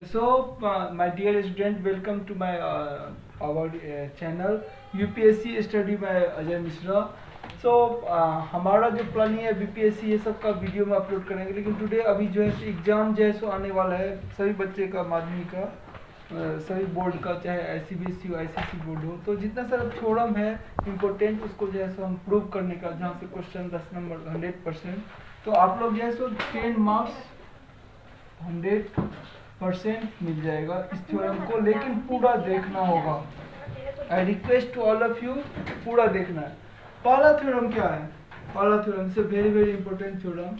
My dear student, welcome to my our channel UPSC Study by Ajay Mishra. हमारा जो planning है BPSC ये सब का वीडियो में अपलोड करेंगे, लेकिन टुडे अभी जो है एग्ज़ाम जो है सो आने वाला है सभी बच्चे का, माध्यमिक का, सभी बोर्ड का, चाहे ICBSE हो ICSE बोर्ड हो। तो जितना सारा थ्योरम है इम्पोर्टेंट, उसको जो है सो हम प्रूव करने का, जहाँ से क्वेश्चन 10 नंबर 100%। तो आप लोग जो है सो 10 मार्क्स 100% मिल जाएगा इस थ्योरम को, लेकिन पूरा देखना होगा। I request to all of you, पूरा देखना है। पहला थ्योरम क्या है? पहला थ्योरम से very very important theorem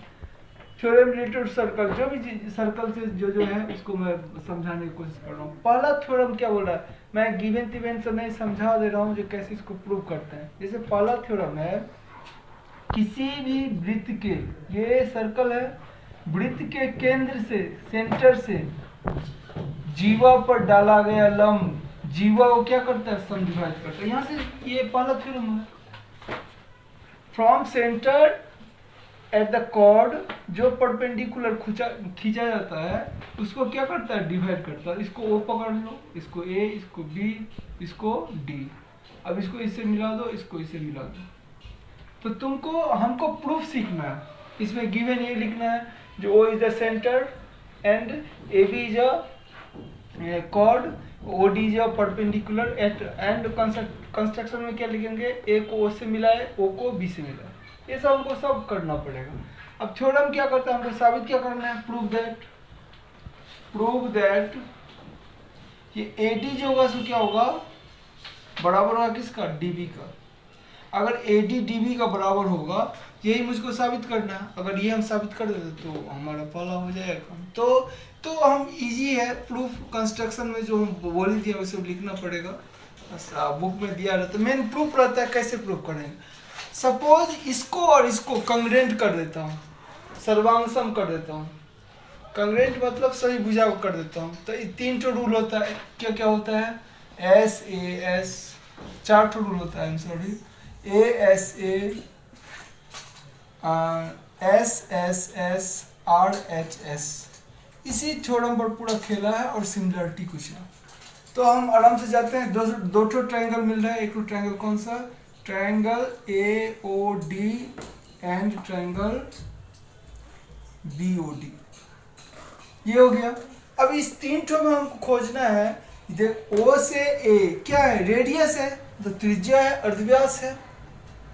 related circle, जो भी सर्कल से जो है उसको मैं समझाने की कोशिश कर रहा हूँ। पहला थ्योरम क्या बोल रहा है, मैं गिवन इवेंट से नहीं समझा दे रहा हूँ जो कैसे इसको प्रूव करते हैं। जैसे पहला थ्योरम है, किसी भी वृत्त के, ये सर्कल है, वृत्त के केंद्र से, सेंटर से जीवा पर डाला गया लंब जीवा को क्या करता है, समविभाजित करता है। यहाँ से ये पहला थ्योरम है। From centre at the chord, जो परपेंडिकुलर खींचा जाता है उसको क्या करता है, डिवाइड करता है। इसको O पकड़ लो, इसको A, इसको B, इसको D। अब इसको इससे मिला दो, इसको इससे मिला दो। तो तुमको हमको प्रूफ सीखना है। इसमें गिवन ये लिखना है, जो O is the centre and AB is a cord, OD is a perpendicular and construction में क्या लिखेंगे, A को O से मिला है, O को B से मिला है। ये सब हमको सब करना पड़ेगा। अब थ्योरम क्या करता है, हमको साबित क्या करना है, प्रूव दैट ये AD जो होगा सो क्या होगा, बराबर होगा किसका, DB का। अगर AD DB का बराबर होगा, यही मुझको साबित करना है। अगर ये हम साबित कर देते तो हमारा पहला हो जाएगा। तो हम इजी है प्रूफ, कंस्ट्रक्शन में जो हम बोली थी उसे लिखना पड़ेगा। बुक में दिया रहता है, मेन प्रूफ रहता है, कैसे प्रूफ करेंगे। सपोज इसको और इसको कंग्रेंट कर देता हूँ, सर्वांगसम कर देता हूँ। कंग्रेंट मतलब सही भुजा को कर देता हूँ। तो 3 रूल होता है, क्या क्या होता है, SAS, 4 रूल होता है, ASA, SSS, RHS। इसी थ्योरम पर पूरा खेला है और सिमिलरिटी कुछ है। तो हम आराम से जाते हैं। दो ट्रायंगल मिल रहा है। एक ट्रायंगल कौन सा, triangle AOD and triangle BOD, ये हो गया। अब इस 3 ठो में हमको खोजना है, देख O से A क्या है, रेडियस है, तो त्रिज्या है, अर्धव्यास है।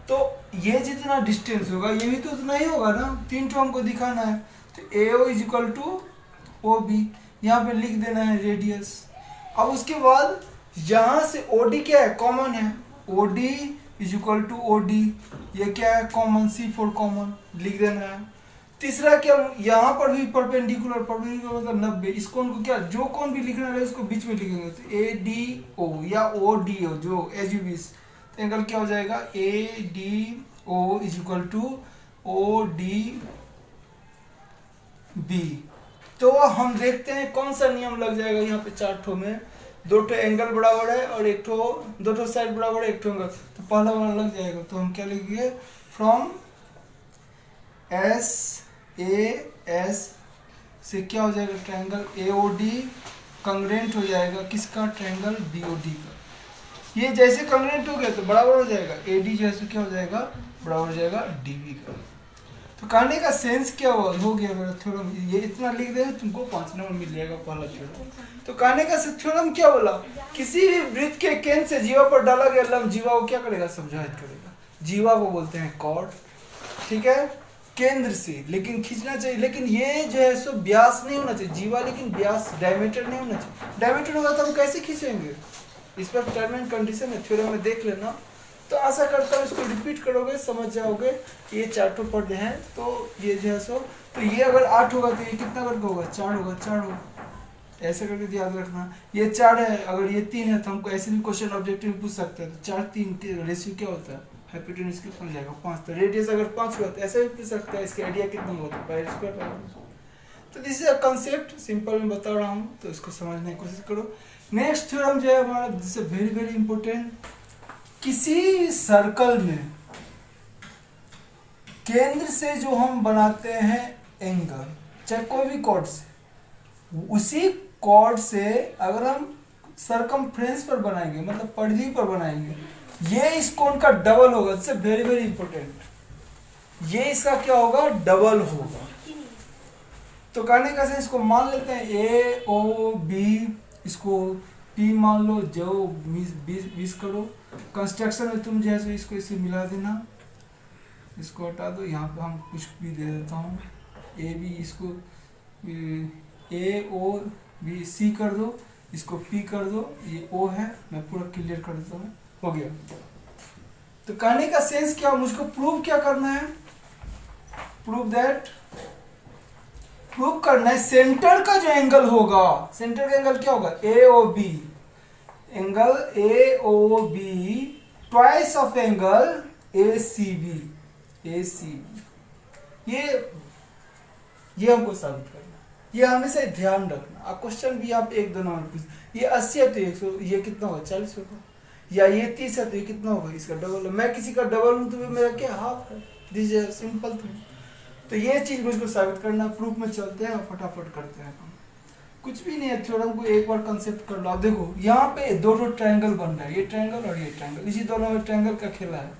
तो ये जितना डिस्टेंस होगा ये भी तो उतना ही होगा ना। 3 ठो हमको दिखाना है। तो AO is equal to OB, यहाँ पे लिख देना है रेडियस। अब उसके बाद यहाँ से OD क्या है, कॉमन है, OD is equal to OD, ये क्या है, कॉमन, C4 कॉमन, लिख देना है। तीसरा क्या, यहाँ पर भी परपेंडिकुलर मतलब 90, इस कोण को क्या, जो कोण भी लिखना है उसको बीच में लिखेंगे। तो ADO या ODO, जो एज एंगल क्या हो जाएगा, ADO is equal to ODB। तो हम देखते हैं कौन सा नियम लग जाएगा यहाँ पे। 4 ठो में 2 ठो एंगल बराबर है और 2 ठो साइड बराबर है, 1 ठो एंगल, तो पहला वाला लग जाएगा। तो हम क्या लिखेंगे, फ्रॉम SAS से क्या हो जाएगा, ट्रायंगल AOD कंग्रेंट हो जाएगा किसका, ट्रायंगल BOD का। ये जैसे कंग्रेंट हो गया तो बराबर हो जाएगा, AD जैसे क्या हो जाएगा, बराबर हो जाएगा DB का। तो कहने का सेंस क्या हो गया मेरा थ्योरम, ये इतना लिख दे तुमको 5 नंबर मिल जाएगा पहला थ्योरम। तो कहने का थ्योरम क्या बोला, किसी भी वृत्त के केंद्र से जीवा पर डाला गया लंब जीवा को क्या करेगा, समविभाजित करेगा। जीवा को बोलते हैं कॉर्ड, ठीक है, केंद्र से, लेकिन खींचना चाहिए, लेकिन ये जो है सो व्यास नहीं होना चाहिए जीवा, लेकिन व्यास डायमीटर नहीं होना चाहिए। डायमीटर होगा तो हम कैसे खींचेंगे, इस पर टर्म एंड कंडीशन है, थ्योरम में देख लेना। तो आशा करता हूँ इसको रिपीट करोगे, समझ जाओगे। ये 4 ठो पद हैं, तो ये जो है सो, तो ये अगर 8 होगा तो ये कितना करके होगा, 4 होगा, 4 होगा, ऐसे करके याद रखना। ये 4 है, अगर ये 3 है तो हमको ऐसे भी क्वेश्चन ऑब्जेक्टिव में पूछ सकते हैं। तो 4 3 रेशियो क्या होता है, हाइपोटेन्यूज कितना हो जाएगा, 5। तो रेडियस अगर 5 हुआ तो ऐसे भी पूछ सकते हैं, इसका एरिया कितना होता है, पाई स्क्वायर। तो this is a concept, simple में बता रहा हूँ, तो इसको समझने की कोशिश करो। नेक्स्ट थ्योरम जो है हमारा, this is very very important. किसी सर्कल में केंद्र से जो हम बनाते हैं एंगल, चाहे कोई भी कॉर्ड से, उसी कॉर्ड से अगर हम सरकमफ्रेंस पर बनाएंगे, मतलब परिधि पर बनाएंगे, ये इस कोण का डबल होगा। It's very very important. ये इसका क्या होगा? डबल होगा। तो कहने का से इसको मान लेते हैं ए ओ बी, इसको पी मान लो, जो 20 करो। कंस्ट्रक्शन में तुम जैसे इसको इसे मिला देना, इसको हटा दो, यहाँ पे हम कुछ भी दे देता हूँ, ए बी, इसको ए ओ बी सी कर दो, इसको पी कर दो, ये ओ है, मैं पूरा क्लियर कर देता हूँ, हो गया। तो कहने का सेंस क्या, मुझको प्रूव क्या करना है? प्रूव करना है सेंटर का जो एंगल होगा, सेंटर का एंगल क्या होगा? A O B, angle A O B twice of angle A C B, ये हमको साबित करना, ये हमेशा ध्यान रखना। आप क्वेश्चन भी आप एक दो नंबर पूछ, ये 80 है तो 100, ये कितना होगा? 40 होगा। या ये 30 है तो ये कितना होगा? इसका डबल है। मैं किसी का डबल हूं तो मेरा क्या हाफ है। This is simple thing. तो ये चीज मुझको साबित करना, प्रूफ में चलते हैं और फटाफट करते हैं। कुछ भी नहीं है, थ्योरम को एक बार कंसेप्ट कर लो। आप देखो यहाँ पे दो ट्रायंगल बन रहा है, ये ट्रायंगल और ये ट्रायंगल, इसी दोनों में ट्रायंगल का खेला है।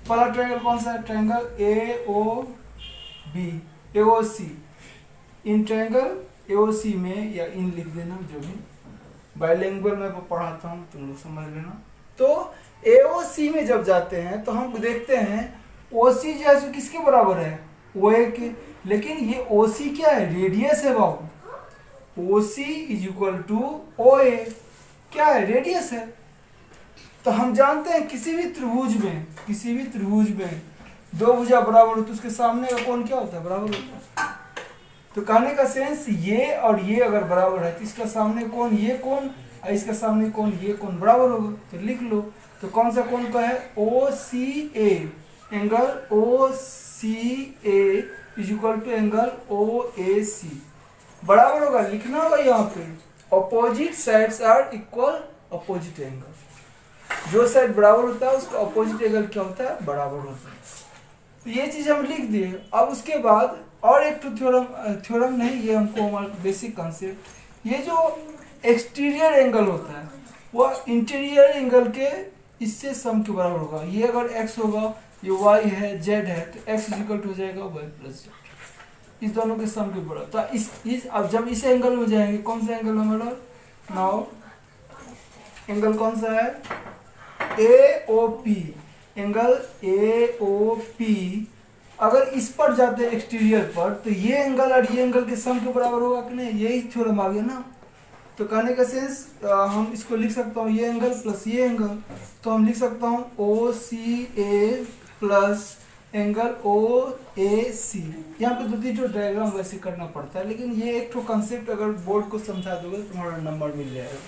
पहला ट्रायंगल कौन सा है? Triangle A O B, A O C. इन ट्रायंगल ए ओ सी में, या इन लिख देना, जो भी बाइलिंगुअल में पढ़ाता हूँ, तुम लोग समझ लेना। तो ए ओ सी में जब जाते हैं तो हम देखते हैं ओ सी जो है किसके बराबर है? ओ ए के। लेकिन ये ओ सी क्या है? रेडियस है बाबू। ओ सी इज इक्वल टू ओ ए, क्या है? रेडियस है। तो हम जानते हैं किसी भी त्रिभुज में दो भुजा बराबर हो तो उसके सामने का कोण क्या होता है? बराबर होता है। तो कहने का सेंस, ये और ये अगर बराबर है तो इसका सामने कोण, ये कोण, और इसका सामने कोण, ये कोण बराबर होगा। तो लिख लो। तो कौन सा कोण का है? O C A, angle O C A is equal to angle O A C बराबर होगा। लिखना होगा यहाँ पे, opposite sides are equal opposite angle. जो साइड बराबर होता है उसका अपोजिट एंगल क्या होता है? बराबर होता है। तो ये चीज हम लिख दिए। अब उसके बाद और एक तो थ्योरम नहीं, ये हमको हमारा बेसिक कंसेप्ट, ये जो एक्सटीरियर एंगल होता है वो इंटीरियर एंगल के इससे सम के बराबर होगा। ये अगर x होगा, ये y है, z है, तो x इक्वल टू हो जाएगा y प्लस z, इस दोनों के सम के बराबर। तो इस अब जब इस एंगल में जाएंगे, कौन सा एंगल हमारा? नाउ एंगल कौन सा है? A O P, angle A O P. अगर इस पर जाते हैं एक्सटीरियर पर, तो ये एंगल और ये एंगल के सम के बराबर होगा कि नहीं? यही थ्योरम आ गया ना। तो कहने का सेंस, हम इसको लिख सकता हूँ, ये एंगल प्लस ये एंगल, तो हम लिख सकता हूँ ओ C A plus angle O A सी। यहाँ पे दो तीन डायग्राम वैसे करना पड़ता है, लेकिन ये एक तो कंसेप्ट अगर बोर्ड को समझा दोगे तो तुम्हारा नंबर मिल जाएगा।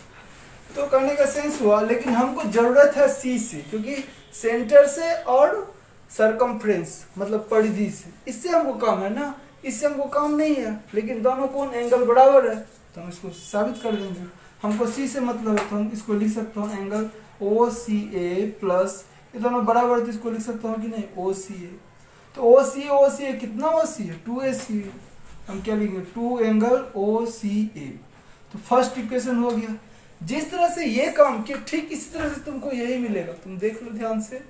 तो कहने का सेंस हुआ, लेकिन हमको जरूरत है सी से, क्योंकि सेंटर से और सरकमफ्रेंस मतलब परिधि से, इससे हमको काम है ना, इससे हमको काम नहीं है। लेकिन दोनों कोण एंगल बराबर है तो हम इसको साबित कर देंगे। हमको सी से मतलब है तो हम इसको लिख सकता हूँ एंगल ओ सी ए प्लस, ये दोनों बराबर है तो इसको लिख सकता हूँ कि नहीं? ओ सी ए। तो ओ सी ए कितना? ओ सी है 2 ए सी ए। हम क्या लिखेंगे? 2 एंगल ओ सी ए। तो फर्स्ट इक्वेशन हो गया। जिस तरह से ये काम किया, ठीक इसी तरह से तुमको यही मिलेगा। तुम देख लो ध्यान से,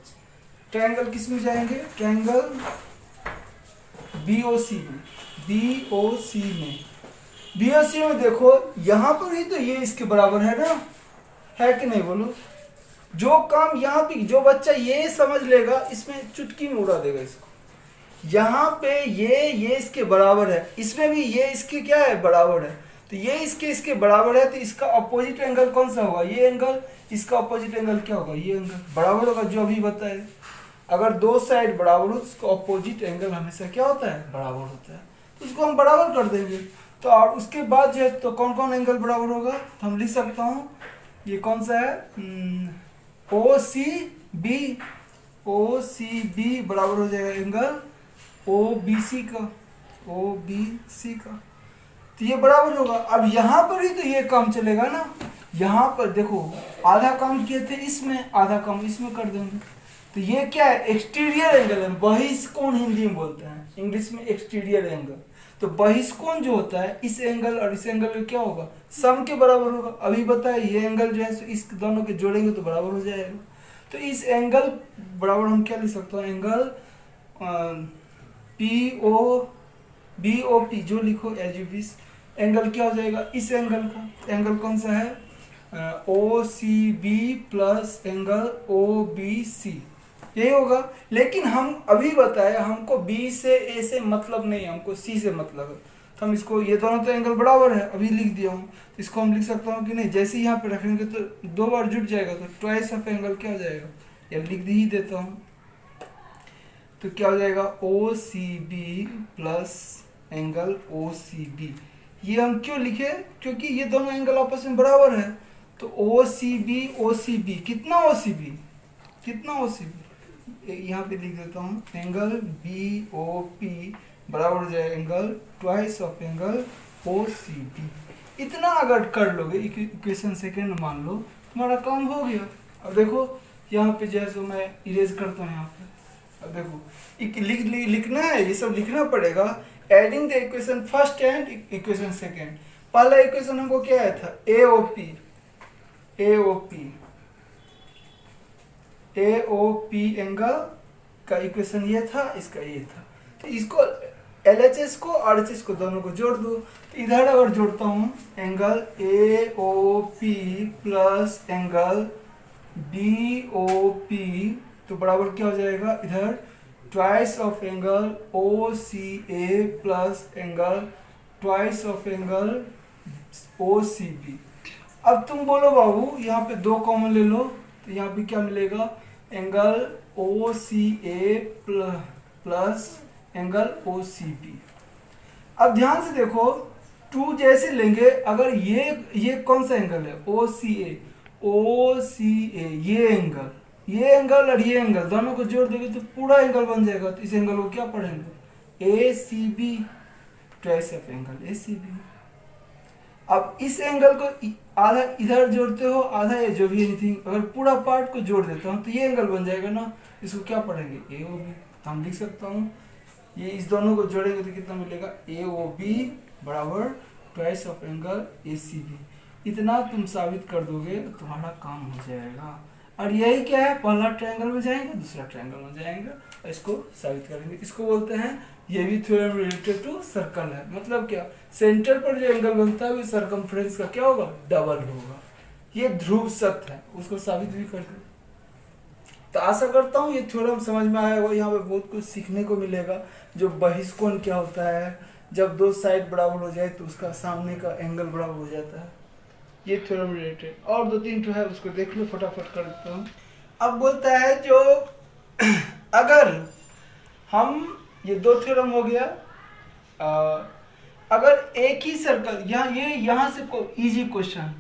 ट्रायंगल किस में जाएंगे? ट्रायंगल बीओसी में, बीओसी में देखो, यहाँ पर ही तो ये इसके बराबर है ना, है कि नहीं? बोलो। जो काम यहाँ पे जो बच्चा ये समझ लेगा, इसमें चुटकी में उड़ा देगा इसको। यहाँ पे ये इसके बराबर है, इसमें भी ये इसके क्या है? बराबर है। तो ये इसके बराबर है, तो इसका अपोजिट एंगल कौन सा होगा? ये एंगल। इसका अपोजिट एंगल क्या होगा? ये एंगल बराबर होगा, जो अभी बताए। अगर दो साइड बराबर हो तो उसका अपोजिट एंगल हमेशा क्या होता है? बराबर होता है। तो उसको हम बराबर कर देंगे। तो और उसके बाद जो है, तो कौन कौन एंगल बराबर होगा? तो हम लिख सकता हूँ, ये कौन सा है? ओ सी बी बराबर हो जाएगा एंगल ओ बी सी का, तो ये बराबर होगा। अब यहाँ पर ही तो ये काम चलेगा ना। यहाँ पर देखो, आधा काम किए थे इसमें, आधा काम इसमें कर देंगे। तो ये क्या है? एक्सटीरियर एंगल है, वही कोण हिंदी में बोलते हैं, इंग्लिश में एक्सटीरियर एंगल। तो बहिष्कोण जो होता है इस एंगल और इस एंगल का क्या होगा, सम के बराबर होगा। अभी बताए ये एंगल जो है इस दोनों के जोड़ेंगे तो बराबर हो जाएगा। तो इस एंगल बराबर हम क्या लिख सकते हैं, angle P O B O P जो लिखो एज यू विश, एंगल क्या हो जाएगा इस एंगल का, एंगल कौन सा है O C B plus angle O B C, यही होगा। लेकिन हम अभी बताए हमको बी से ए से मतलब नहीं है, हमको सी से मतलब है, तो हम इसको, ये दोनों तो एंगल बराबर है अभी लिख दिया हूँ, इसको हम लिख सकता हूँ कि नहीं, जैसे ही यहाँ पे रखेंगे तो दो बार जुट जाएगा, तो ट्वाइस ऑफ एंगल क्या हो जाएगा, या लिख ही देता हूँ, तो क्या हो जाएगा O C B plus angle O C B. ये हम क्यों लिखे, क्योंकि ये दोनों एंगल आपस में बराबर है। तो ओ सी बी कितना ओ सी बी, कितना ओ सी बी, यहाँ पे लिख देता हूँ एंगल बी ओ पी बराबर हो जाए angle twice of angle O C B. इतना अगर कर लोगे इक्वेशन सेकेंड मान लो, तुम्हारा काम हो गया। अब देखो यहाँ पे जैसे मैं इरेज करता हूँ यहाँ पे, अब देखो लिखना है, ये सब लिखना पड़ेगा। Adding the equation first and equation second. पहला इक्वेशन हमको क्या आया था, ए ओ पी एंगल का इक्वेशन ये था, इसका ये था। तो इसको LHS को RHS को दोनों को जोड़ दो। तो इधर अगर जोड़ता हूँ angle AOP plus angle BOP, तो बराबर क्या हो जाएगा, इधर twice of angle OCA plus angle twice of angle OCB। अब तुम बोलो बाबू यहाँ पे दो कॉमन ले लो, तो यहाँ पे क्या मिलेगा, angle OCA plus angle OCB। अब ध्यान से देखो, 2 जैसे लेंगे, अगर ये कौन सा एंगल है, OCA ये एंगल और ये एंगल दोनों को जोड़ देंगे तो पूरा एंगल बन जाएगा। तो इस एंगल को क्या पढ़ेंगे, ACB, twice of angle ACB। अब इस एंगल को आधा इधर जोड़ते हो, आधा ये जो भी एनीथिंग, अगर पूरा पार्ट को जोड़ देता हूँ तो ये एंगल बन जाएगा ना, इसको क्या पढ़ेंगे AOB। तो हम लिख सकता हूँ ये इस दोनों को जोड़ेंगे तो कितना मिलेगा, AOB बराबर ट्वाइस ऑफ एंगल ACB। इतना तुम साबित कर दोगे तो तुम्हारा काम हो जाएगा। और यही क्या है, पहला ट्रायंगल में जाएंगे, दूसरा ट्रायंगल में जाएंगे और इसको साबित करेंगे। इसको बोलते हैं, ये भी थ्योरम रिलेटेड टू सर्कल है। मतलब क्या, सेंटर पर जो एंगल बनता है वो सरकमफ्रेंस का क्या होगा, डबल होगा। ये ध्रुव सत्य है, उसको साबित भी कर दो। तो आशा करता हूँ ये थ्योरम समझ में आया होगा। यहाँ पे बहुत कुछ सीखने को मिलेगा। जो बहिष्कोण क्या होता है, जब दो साइड बराबर हो जाए तो उसका सामने का एंगल बराबर हो जाता है, ये थ्योरम रिलेटेड। और 2-3 जो है उसको देख लो, फटाफट कर देता हूँ। अब बोलता है जो अगर हम, ये 2 थ्योरम हो गया, अगर एक ही सर्कल यहाँ से इजी क्वेश्चन,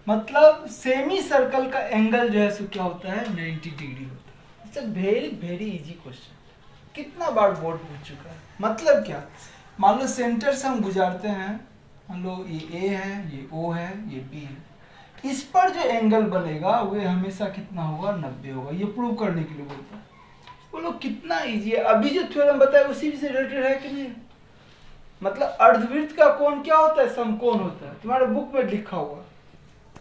मतलब सेमी सर्कल का एंगल जो है सो क्या होता है, 90 डिग्री होता है। It's very very easy question, कितना बार बोर्ड पूछ चुका है। मतलब क्या, मान लो सेंटर से हम गुजारते हैं, मान लो ये A है, ये O है, ये B है, इस पर जो एंगल बनेगा वो हमेशा कितना होगा, 90 होगा। ये प्रूव करने के लिए बोलता है। बोलो कितना इजी है। अभी जो थ्योरम बताया उसी से रिलेटेड है कि नहीं। मतलब अर्धवृत्त का कोण क्या होता है, समकोण होता है, तुम्हारे बुक में लिखा हुआ।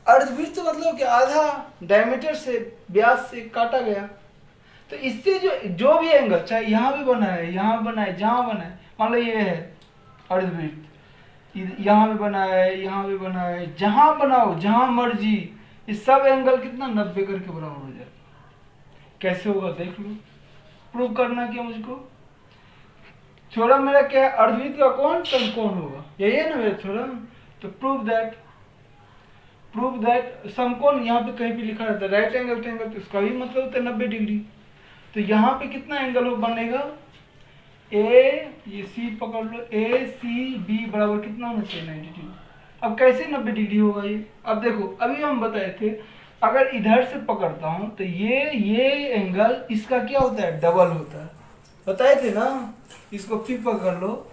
अर्धवृत्त मतलब कि आधा डायमीटर से, व्यास से काटा गया। तो इससे जो भी एंगल, चाहे यहाँ भी बना है, यहाँ बना है, जहाँ बना है, मान लो ये है अर्धवृत्त, यहाँ भी बना है, यहाँ भी बना है, जहाँ बनाओ, जहाँ मर्जी, इस सब एंगल कितना 90 करके बराबर हो जाए। कैसे होगा देख लो, प्रूव करना क्या मुझको। थ्योरम मेरा क्या है, अर्धवृत्त का कोण समकोण होगा, यही है ना मेरा थ्योरम। तो प्रूव दैट समकोण, यहाँ पे कहीं भी लिखा रहता है राइट एंगल ट्रायंगल, तो इसका भी मतलब होता है 90 डिग्री। तो यहाँ पे कितना एंगल बनेगा, ये C पकड़ लो, ACB बराबर कितना होना चाहिए, 90 डिग्री। अब कैसे 90 डिग्री होगा ये, अब देखो अभी हम बताए थे, अगर इधर से पकड़ता हूँ तो ये एंगल इसका क्या होता है, डबल होता है, बताए थे ना। इसको फिर पकड़ लो,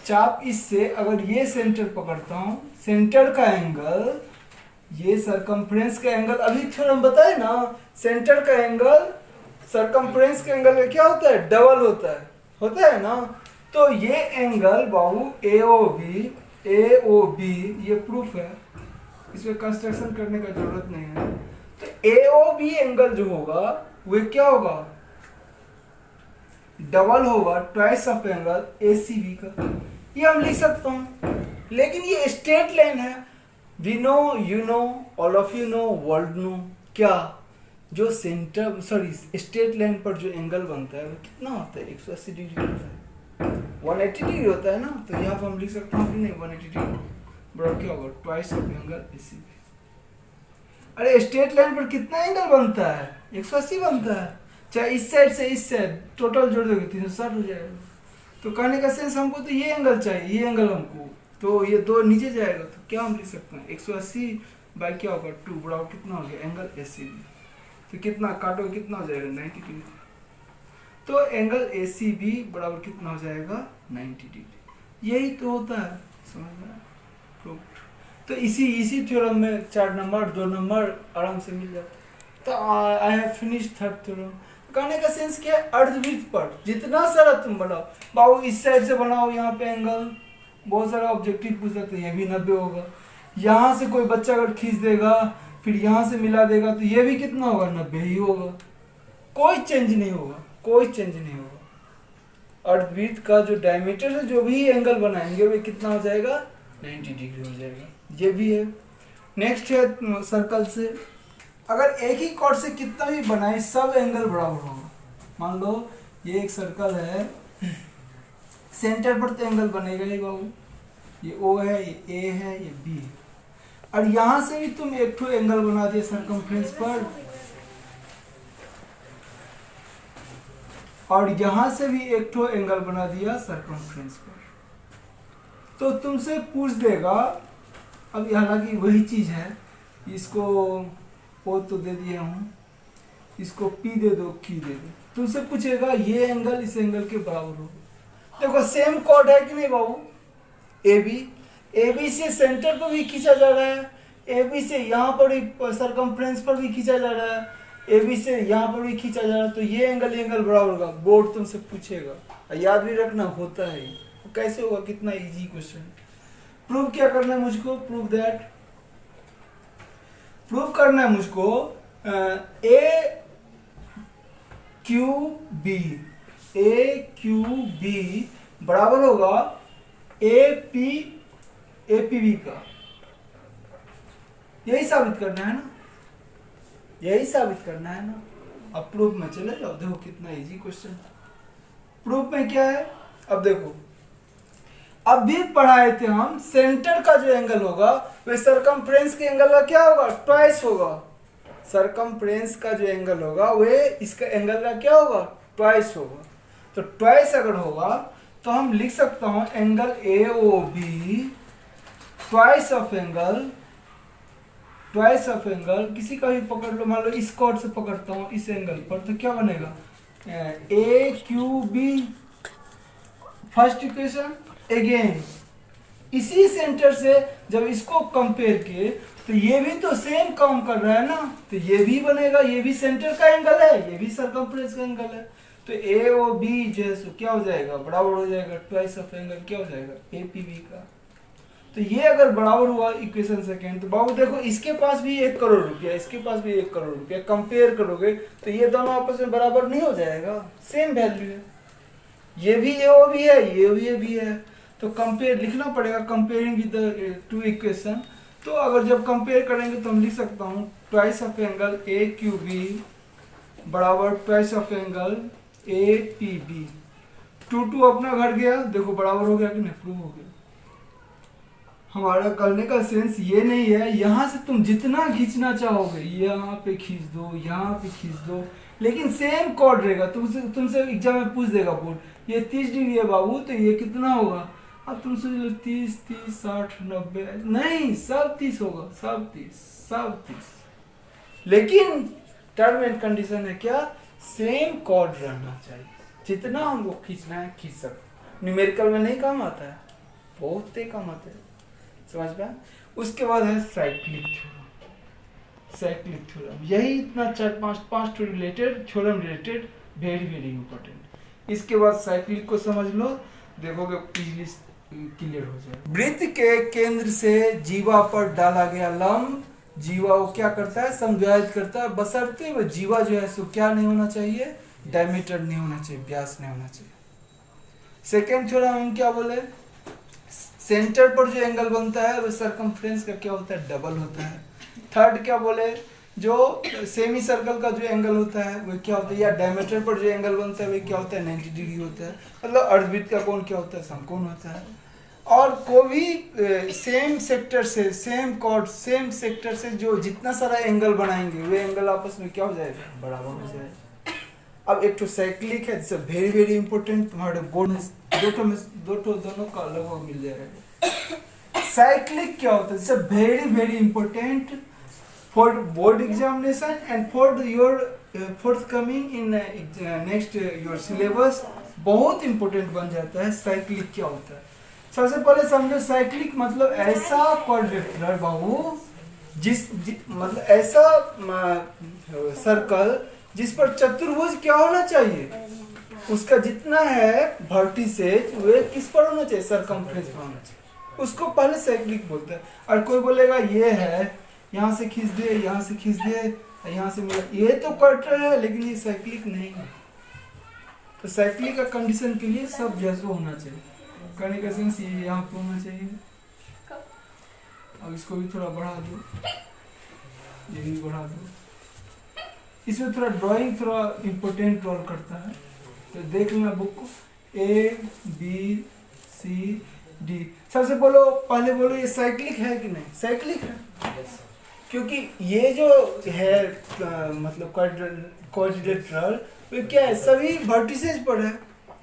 चाप इससे अगर ये सेंटर पकड़ता हूँ, सेंटर का एंगल, ये सरकमफ्रेंस का एंगल, अभी थ्योरम बताए ना, सेंटर का एंगल सरकमफ्रेंस के एंगल में क्या होता है, डबल होता है ना। तो ये एंगल बाबू AOB ये प्रूफ है, इसमें कंस्ट्रक्शन करने का जरूरत नहीं है। तो AOB एंगल जो होगा वो क्या होगा, डबल होगा ट्वाइस ऑफ एंगल ACB का। ये हम लिख सकता हूं, लेकिन ये स्ट्रेट लाइन है। We know, you know, all of you know, world know, क्या जो सेंटर स्ट्रेट लाइन पर जो एंगल बनता है वो कितना होता है, 180 डिग्री होता है, 180 डिग्री होता है ना। तो यहाँ पर हम लिख सकते हैं कि नहीं 180 डिग्री बराबर क्या होगा, ट्वाइस ऑफ एंगल ACB। अरे स्ट्रेट लाइन पर कितना एंगल बनता है, 180 बनता है। चाहे इस साइड से इस साइड टोटल जोड़ दोगे 360 हो जाएगा। तो कहने का सेंस हमको तो ये एंगल चाहिए, ये एंगल हमको, तो ये दो नीचे जाएगा। तो क्या हम लिख सकते हैं 180 बाई क्या होगा 2 बराबर कितना हो गया एंगल ACB। तो कितना काटो कितना हो जाएगा 90 डिग्री। तो एंगल ACB बराबर कितना हो जाएगा 90 डिग्री। यही तो होता है, समझ में आया। तो इसी थ्योरम में 4 नंबर 2 नंबर आराम से मिल जाता है। तो I have finish third theorem. कहने का सेंस क्या है, अर्धवृत्त पर जितना सारा तुम बनाओ, बाबू इस साइड से बनाओ यहाँ पे एंगल, बहुत सारा ऑब्जेक्टिव पूछ सकते हैं, ये भी 90 होगा। यहाँ से कोई बच्चा अगर खींच देगा फिर यहाँ से मिला देगा तो ये भी कितना होगा 90 ही होगा, कोई चेंज नहीं होगा, कोई चेंज नहीं होगा। अर्धवृत्त का जो डायमीटर है जो भी एंगल बनाएंगे वो कितना हो जाएगा 90 डिग्री हो जाएगा। ये भी है। नेक्स्ट है सर्कल से, अगर एक ही कॉर्ड से कितना भी बनाए सब एंगल बराबर होगा। मान लो ये एक सर्कल है, सेंटर पर तो एंगल बनेगा ही बाबू, ये O है, ये A है, ये B है। और यहां से भी तुम एक ठो एंगल बना दिए सर्कमफ्रेंस पर, और यहां से भी एक ठो एंगल बना दिया सर्कमफ्रेंस पर। तो तुमसे पूछ देगा, अब हालांकि वही चीज है, इसको O तो दे दिया हूँ, इसको P दे दो, Q दे दो। तुमसे पूछेगा ये एंगल इस एंगल के बराबर होगा। देखो सेम कॉर्ड है कि नहीं बाबू, AB से सेंटर पर भी खींचा जा रहा है, AB से यहाँ पर भी सरकमफ्रेंस पर भी खींचा जा रहा है, AB से यहाँ पर भी खींचा जा रहा है। तो ये एंगल बराबर होगा। बोर्ड तुमसे पूछेगा, याद भी रखना होता है। कैसे होगा, कितना इजी क्वेश्चन। प्रूव क्या करना है मुझको, प्रूव करना है मुझको AQB बराबर होगा APB का। यही साबित करना है ना, यही साबित करना है ना। अब प्रूफ में चले जाओ, देखो कितना इजी क्वेश्चन। प्रूफ में क्या है, अब देखो, अब भी पढ़ाए थे हम, सेंटर का जो एंगल होगा वह सरकमफ्रेंस के एंगल का क्या होगा, ट्वाइस होगा। सरकमफ्रेंस का जो एंगल होगा वह इसका एंगल का क्या होगा, ट्वाइस होगा। तो ट्वाइस अगर होगा तो हम लिख सकता हूं angle AOB twice of angle किसी का भी पकड़ लो, मान लो इस कॉर्ड से पकड़ता हूं इस एंगल पर, तो क्या बनेगा AQB। फर्स्ट इक्वेशन अगेन इसी सेंटर से जब इसको कंपेयर किए तो ये भी तो सेम काम कर रहा है ना, तो ये भी बनेगा, ये भी सेंटर का एंगल है, ये भी सरकमफ्रेंस का एंगल है। तो AOB जो है सो क्या हो जाएगा, बराबर हो जाएगा ट्वाइस ऑफ एंगल क्या हो जाएगा APB का। तो ये अगर बराबर हुआ इक्वेशन सेकेंड, तो बाबू देखो इसके पास भी 1 करोड़ रुपया, इसके पास भी 1 करोड़ रुपया, कंपेयर करोगे तो ये दोनों आपस में बराबर नहीं हो जाएगा, सेम वैल्यू है। ये भी AOB है, ये भी है, तो कंपेयर लिखना पड़ेगा, comparing with the two equation. तो अगर जब कंपेयर करेंगे तो हम लिख सकता हूँ ट्वाइस ऑफ एंगल AQB बराबर ट्वाइस ऑफ एंगल APB। 2 अपना घट गया, देखो बराबर हो गया कि नहीं, प्रूव हो गया। हमारा करने का सेंस ये नहीं है, यहाँ से तुम जितना खींचना चाहोगे यहाँ पे खींच दो, यहाँ पे खींच दो, लेकिन सेम कॉर्ड रहेगा। तुमसे एग्जाम में पूछ देगा बोर्ड, ये 30 डिग्री है बाबू, तो ये कितना होगा। अब तुमसे 30, 60, 90 नहीं, सब 30 होगा, सब 30। लेकिन टर्म एंड कंडीशन है क्या, सेम कॉर्ड रहना चाहिए, जितना हमको खींचना है खींच सकते। न्यूमेरिकल में नहीं काम आता है, बहुत ही काम आता है, समझ में। उसके बाद है साइक्लिक थ्योरम। यही इतना 4-5 related theorem related, very very important. इसके बाद साइक्लिक को समझ लो, देखोगे इजीली क्लियर हो जाएगा। वृत्त के केंद्र से जीवा पर डाला गया लंब, जीवा वो क्या करता है, समद्विभाजित करता है, बशर्ते वो जीवा जो है सो क्या नहीं होना चाहिए, डायमीटर नहीं होना चाहिए, व्यास नहीं होना चाहिए। सेकेंड थ्योरम हम क्या बोले, सेंटर पर जो एंगल बनता है वो सरकमफ्रेंस का क्या होता है, डबल होता है। थर्ड क्या बोले, जो सेमी सर्कल का जो एंगल होता है वो क्या होता है, या डायमीटर पर जो एंगल बनता है वो क्या होता है, 90 डिग्री होता है। मतलब अर्धवृत्त का कोण क्या होता है, समकोण होता है। और कोई भी सेम सेक्टर से, सेम कॉर्ड, सेम सेक्टर से जो जितना सारा एंगल बनाएंगे वे एंगल आपस में क्या हो जाएगा, बराबर हो जाएगा। अब एक तो साइक्लिक है, दिस वेरी वेरी इंपॉर्टेंट, तुम्हारे बोर्ड में दोनों का लगभग मिल जाएगा। साइक्लिक क्या होता है, this very very important for board examination and for your forthcoming in next your syllabus, बहुत important बन जाता है। साइक्लिक क्या होता है, सबसे पहले समझो साइक्लिक मतलब ऐसा क्वाड्रिलेटरल बाबू मतलब ऐसा सर्कल जिस पर चतुर्भुज क्या होना चाहिए, उसका जितना है वर्टिसेज वे किस पर होना चाहिए, सरकमफ्रेंस पर होना चाहिए, उसको पहले साइक्लिक बोलते हैं। और कोई बोलेगा ये है, यहाँ से खींच दे, यहाँ से खींच दे, यहाँ से मिला, ये तो क्वार्टर है लेकिन ये साइक्लिक नहीं है। तो साइक्लिक का कंडीशन के लिए सब जैसा होना चाहिए, करने का सेंस ये यहाँ पे होना चाहिए। अब इसको भी थोड़ा बढ़ा दो, ये भी बढ़ा दो। इसमें थोड़ा ड्राइंग थोड़ा इम्पोर्टेंट रोल करता है, तो देख लेना बुक को। A B C D, सबसे पहले बोलो ये साइक्लिक है कि नहीं, साइक्लिक है। क्योंकि ये जो है मतलब क्वाड्रिलेटरल वो क्या है, सभी वर्टिसेज पर है।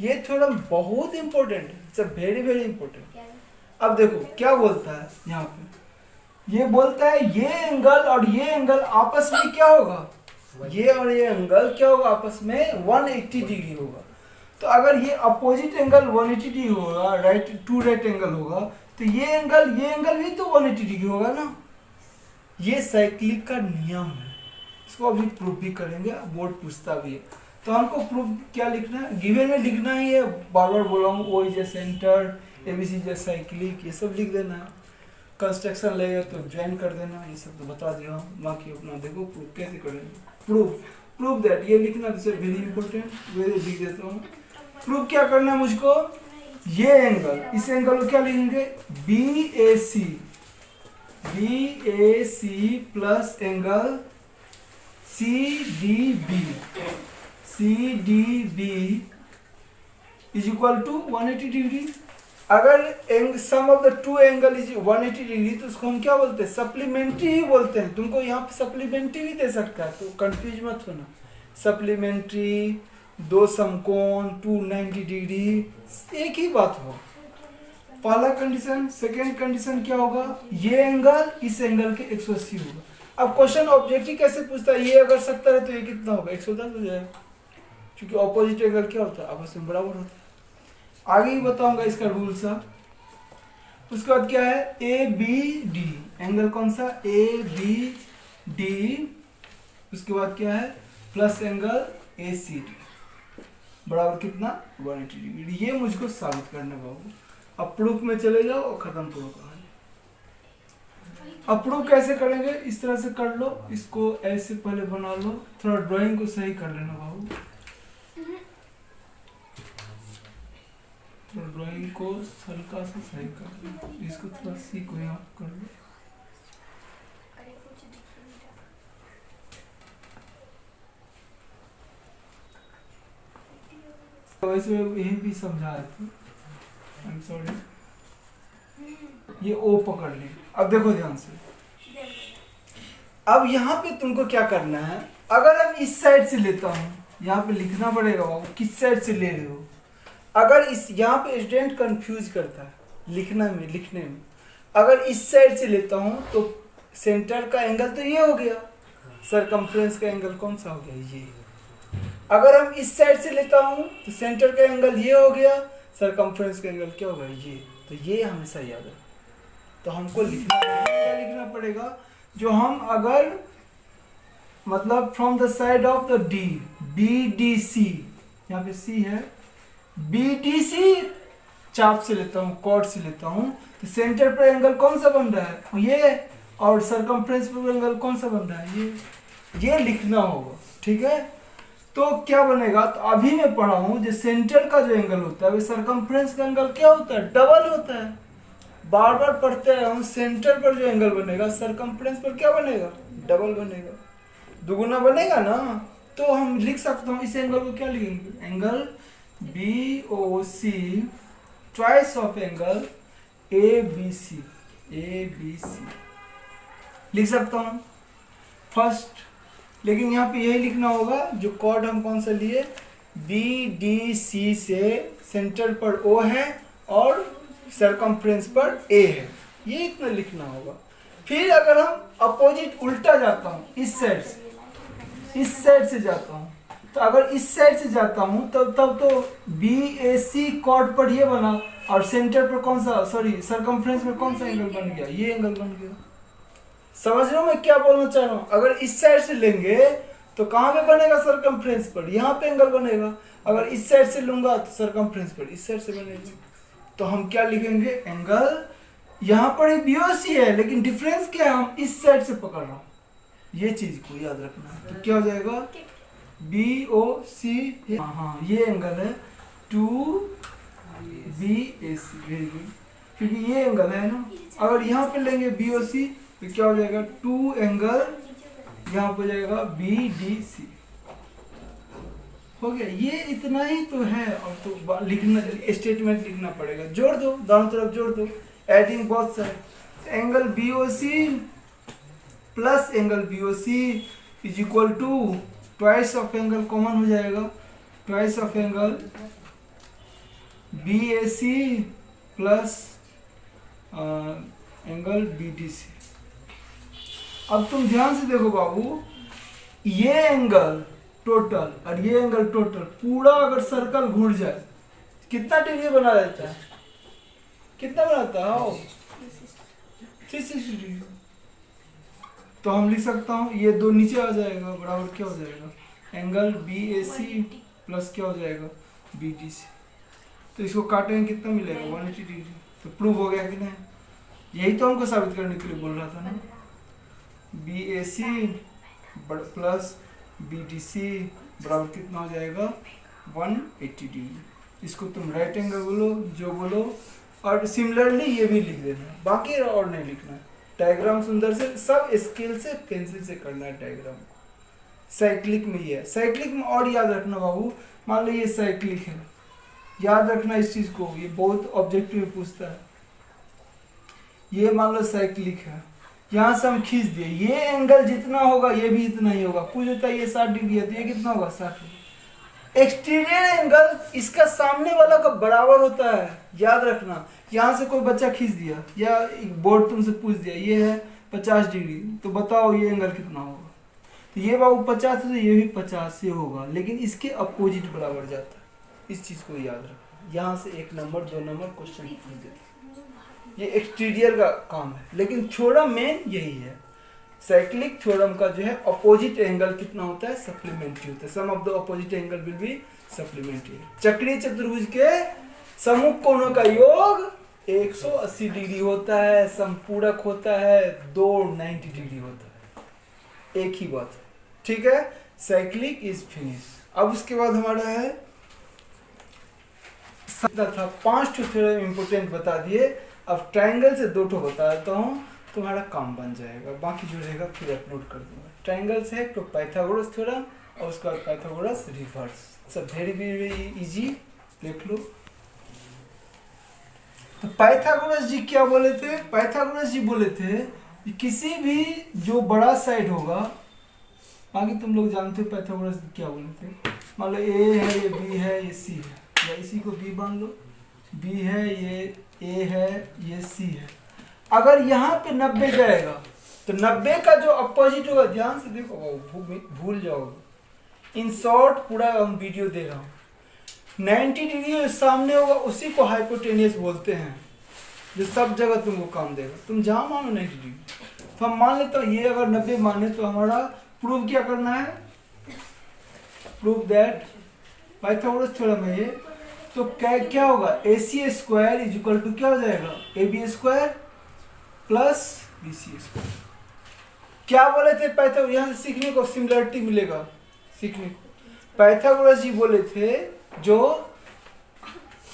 ये थोड़ा बहुत इंपॉर्टेंट है, इट्स वेरी वेरी इंपॉर्टेंट। अब देखो क्या बोलता है यहाँ पे, ये बोलता है ये एंगल और ये एंगल आपस में क्या होगा, ये और ये एंगल क्या होगा, आपस में 180 डिग्री होगा। तो अगर ये अपोजिट एंगल 180 डिग्री होगा, राइट एंगल होगा, तो ये एंगल भी तो 180 डिग्री होगा ना। ये साइक्लिक का नियम है, इसको अभी प्रूफ भी करेंगे, बोर्ड पूछता भी है। तो हमको प्रूफ क्या लिखना है, गिवन में लिखना ही है, बार बार बोला हूँ, O is a centre, ABC is a cyclic, ये सब लिख देना है। कंस्ट्रक्शन लगेगा तो ज्वाइन कर देना, ये सब तो बता दिया हूँ। बाकी अपना देखो प्रूफ कैसे करेंगे, प्रूफ दैट, ये लिखना वेरी इंपॉर्टेंट, वेरी लिख देता हूँ। प्रूफ क्या करना है मुझको, ये एंगल, इस एंगल को क्या लिखेंगे, BAC plus angle CDB is equal to 180 degree. अगर sum of the two angle is 180 degree तो उसको हम क्या बोलते हैं, सप्लीमेंट्री ही बोलते हैं। तुमको यहाँ पे सप्लीमेंट्री भी दे सकता है, तो कंफ्यूज मत होना। सप्लीमेंट्री, दो समकोण 290 डिग्री, एक ही बात हो। पहला कंडीशन। सेकेंड कंडीशन क्या होगा, ये एंगल इस एंगल के 180 होगा। अब क्वेश्चन ऑब्जेक्टिव कैसे पूछता है, ये अगर 70 है तो ये कितना होगा, 110 हो जाएगा, क्योंकि ऑपोजिट एंगल क्या होता है, आपस में बराबर होता है। आगे ही बताऊंगा इसका रूल सा। उसके बाद क्या है, ABD, एंगल कौन सा, ABD। उसके बाद क्या है, प्लस एंगल ACD बराबर कितना, 180 डिग्री। ये मुझको साबित करना बाबू। अब प्रूफ में चले जाओ और खत्म करो कहानी। अब प्रूफ कैसे करेंगे, इस तरह से कर लो, इसको ऐसे पहले बना लो, थोड़ा ड्राइंग को सही कर लेना बाबू, थोड़ा ड्राइंग को हल्का से सही कर लो, इसको थोड़ा सी को यहाँ कर लो। वैसे यही भी समझा थे, आई एम सॉरी। ये O पकड़ ली। अब देखो ध्यान से, अब यहाँ पे तुमको क्या करना है, अगर हम इस साइड से लेता हूँ, यहाँ पे लिखना पड़ेगा बाबू किस साइड से ले रहे हो। अगर इस यहाँ पे स्टूडेंट कंफ्यूज करता है लिखने में, अगर इस साइड से लेता हूँ तो सेंटर का एंगल तो ये हो गया, सरकमफ्रेंस का एंगल कौन सा हो गया, ये। अगर हम इस साइड से लेता हूँ तो सेंटर का एंगल ये हो गया, सरकमफ्रेंस का एंगल क्या होगा, ये। तो ये हमेशा याद है। तो हमको क्या लिखना पड़ेगा, जो हम अगर मतलब from the side of the BDC, यहाँ पे C है, BDC चाप से लेता हूँ, कॉर्ड से लेता हूँ, तो सेंटर पर एंगल कौन सा बन रहा है, ये, और सरकमफ्रेंस पर एंगल कौन सा बन रहा है, ये लिखना होगा। ठीक है, तो क्या बनेगा, तो अभी मैं पढ़ा हूँ जो सेंटर का जो एंगल होता है वो सरकमफ्रेंस का एंगल क्या होता है, डबल होता है। बार बार पढ़ते हैं हम, सेंटर पर जो एंगल बनेगा सरकमफ्रेंस पर क्या बनेगा, डबल बनेगा, दुगुना बनेगा ना। तो हम लिख सकते हैं इस एंगल को क्या लिखेंगे, angle BOC twice of angle ABC लिख सकता हूँ फर्स्ट। लेकिन यहाँ पे यही लिखना होगा जो कॉर्ड हम कौन सा लिए, BDC से सेंटर पर O है और सरकमफ्रेंस पर A है, ये इतना लिखना होगा। फिर अगर हम अपोजिट उल्टा जाता हूँ, इस साइड से जाता हूँ, तो अगर इस साइड से जाता हूँ तब तो BAC कॉर्ड पर ये बना, और सेंटर पर कौन सा, सॉरी सरकमफ्रेंस में कौन सा एंगल बन गया, ये एंगल बन गया। समझ रहे हो मैं क्या बोलना चाह रहा हूँ। अगर इस साइड से लेंगे तो कहाँ पे बनेगा, सरकमफ्रेंस पर, यहाँ पे एंगल बनेगा। अगर इस साइड से लूंगा तो सरकमफ्रेंस पर इस साइड से बनेगा। तो हम क्या लिखेंगे, एंगल यहाँ पर ही BOC है, लेकिन डिफरेंस क्या है, हम इस साइड से पकड़ रहा हूँ, ये चीज को याद रखना है। तो क्या हो जाएगा, BOC, हाँ ये एंगल है 2BAC, वेरी गुड, क्योंकि ये एंगल है ना। अगर यहाँ पे लेंगे BOC तो क्या हो जाएगा, 2 एंगल यहाँ पे जाएगा BDC, हो गया। ये इतना ही तो है, और तो लिखना, स्टेटमेंट लिखना पड़ेगा, जोड़ दो, दोनों तरफ जोड़ दो, adding both side. Angle BOC plus angle BOC is equal to twice of angle, common हो जाएगा, twice of angle BAC plus angle BDC। अब तुम ध्यान से देखो बाबू, ये एंगल टोटल और ये एंगल टोटल पूरा अगर सर्कल घूर जाए कितना डिग्री बना देता है, कितना बनाता है, 360 डिग्री। तो हम लिख सकता हूँ ये दो नीचे आ जाएगा, बराबर क्या हो जाएगा, एंगल BAC प्लस क्या हो जाएगा, BDC। तो इसको काटेंगे कितना मिलेगा, 180 डिग्री। तो प्रूव हो गया कि नहीं, यही तो हमको साबित करने के लिए बोल रहा था ना। BAC प्लस BDC बराबर कितना हो जाएगा, 180 डिग्री। इसको तुम राइट एंगल बोलो, जो बोलो, और सिमिलरली ये भी लिख देना, बाकी और नहीं लिखना है। डायग्राम सुंदर से, सब स्केल से, पेंसिल से करना है डायग्राम। साइक्लिक में ये है, साइक्लिक में और याद रखना बाबू, मान लो ये साइक्लिक है, याद रखना इस चीज को, ये बहुत ऑब्जेक्टिव में पूछता है। ये मान लो साइक्लिक है, यहाँ से हम खींच दिए, ये एंगल जितना होगा ये भी इतना ही होगा, कुछ होता है ये 60 डिग्री है तो ये कितना होगा, 60 डिग्री। एक्सटीरियर एंगल इसका सामने वाला का बराबर होता है, याद रखना। यहाँ से कोई बच्चा खींच दिया या एक बोर्ड तुमसे पूछ दिया ये है 50 डिग्री, तो बताओ ये एंगल कितना होगा, तो ये बाबू 50 है तो ये भी 50 से होगा, लेकिन इसके अपोजिट बराबर जाता है। इस चीज को याद रखना, यहाँ से 1 नंबर 2 नंबर क्वेश्चन पूछ देते। ये एक्सटीरियर का काम है, लेकिन थ्योरम मेन यही है। साइक्लिक थ्योरम का जो है अपोजिट एंगल कितना होता है, सप्लीमेंट्री होता है। Sum of the opposite angle will be supplementary. चक्रीय चतुर्भुज के सम्मुख कोणों का योग 180 डिग्री होता है, संपूरक होता है 290 डिग्री होता है, एक ही बात है। ठीक है, साइक्लिक इज फिनिश। अब उसके बाद हमारा है था 5 थ्योरम इंपोर्टेंट बता दिए। अब ट्रायंगल से 2 बता देता हूँ, तुम्हारा काम बन जाएगा, बाकी जो रहेगा फिर अपलोड कर दूंगा। ट्रायंगल से है तो पाइथागोरस थ्योरम और उसके बाद पाइथागोरस रिवर्स, सब वेरी वेरी इजी, देख लो। तो पाइथागोरस जी क्या बोले थे, पाइथागोरस जी बोले थे कि किसी भी जो बड़ा साइड होगा, बाकी तुम लोग जानते हो पाइथागोरस क्या बोले थे। मान लो ए है, ये बी है, ये सी है, या इसी को बी मान लो, बी है, ये ए है, ये सी है। अगर यहाँ पे 90 जाएगा तो 90 का जो अपोजिट होगा, ध्यान से देखो, भूल जाओगे। इन शॉर्ट पूरा हम वीडियो दे रहा हूँ। 90 डिग्री सामने होगा, उसी को हाइपोटेनियस बोलते हैं, जो सब जगह तुमको काम देगा। तुम जहाँ मानो 90 डिग्री, तो हम मान लेते हैं ये अगर 90 माने तो हमारा प्रूव क्या करना है, प्रूव दैट पाइथागोरस थ्योरम है ये, तो क्या क्या होगा, A C square is equal to क्या हो जाएगा, A B square plus B C square. क्या बोले थे पाइथागोरस, यहाँ से सीखने को सिमिलरिटी मिलेगा, सीखने को पाइथागोरस जी बोले थे जो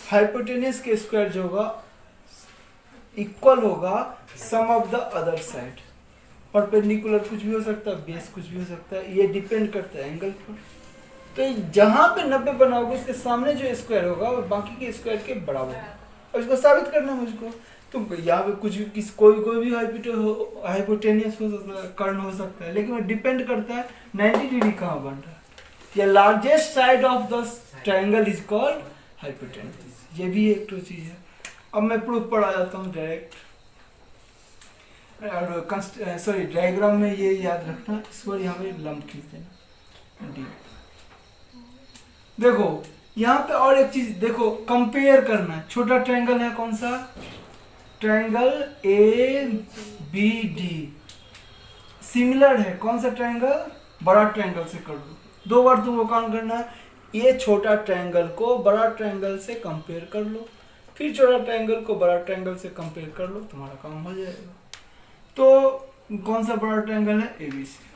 हाइपोटेनस के स्क्वायर जो होगा इक्वल होगा sum of the other side. Perpendicular कुछ भी हो सकता है, बेस कुछ भी हो सकता है, ये डिपेंड करता है एंगल पर। तो जहां पे 90 बनाओगे उसके सामने जो स्क्वायर होगा वो बाकी के स्क्वायर के बराबर है, और इसको साबित करना है मुझको। तो यहाँ पे कुछ भी कोई भी हाइपोटेनियस हो सकता है, कर्ण हो सकता है, लेकिन वो डिपेंड करता है 90 डिग्री कहाँ बन रहा है। या largest side of the triangle is called hypotenuse, ये भी एक तो चीज है। अब मैं प्रूफ पर आ जाता हूँ डायरेक्ट, सॉरी डायग्राम में ये याद रखना, इस पर यहाँ पे लंब खींच देना डी। देखो यहाँ पे और एक चीज देखो, कंपेयर करना है। छोटा ट्रायंगल है कौन सा, triangle A B D, similar है कौन सा ट्रायंगल, बड़ा ट्रायंगल से कर लो। दो बार तुमको काम करना है, ये छोटा ट्रायंगल को बड़ा ट्रायंगल से कंपेयर कर लो, फिर छोटा ट्रायंगल को बड़ा ट्रायंगल से कंपेयर कर लो, तुम्हारा काम हो जाएगा। तो कौन सा बड़ा ट्रायंगल है, एबीसी।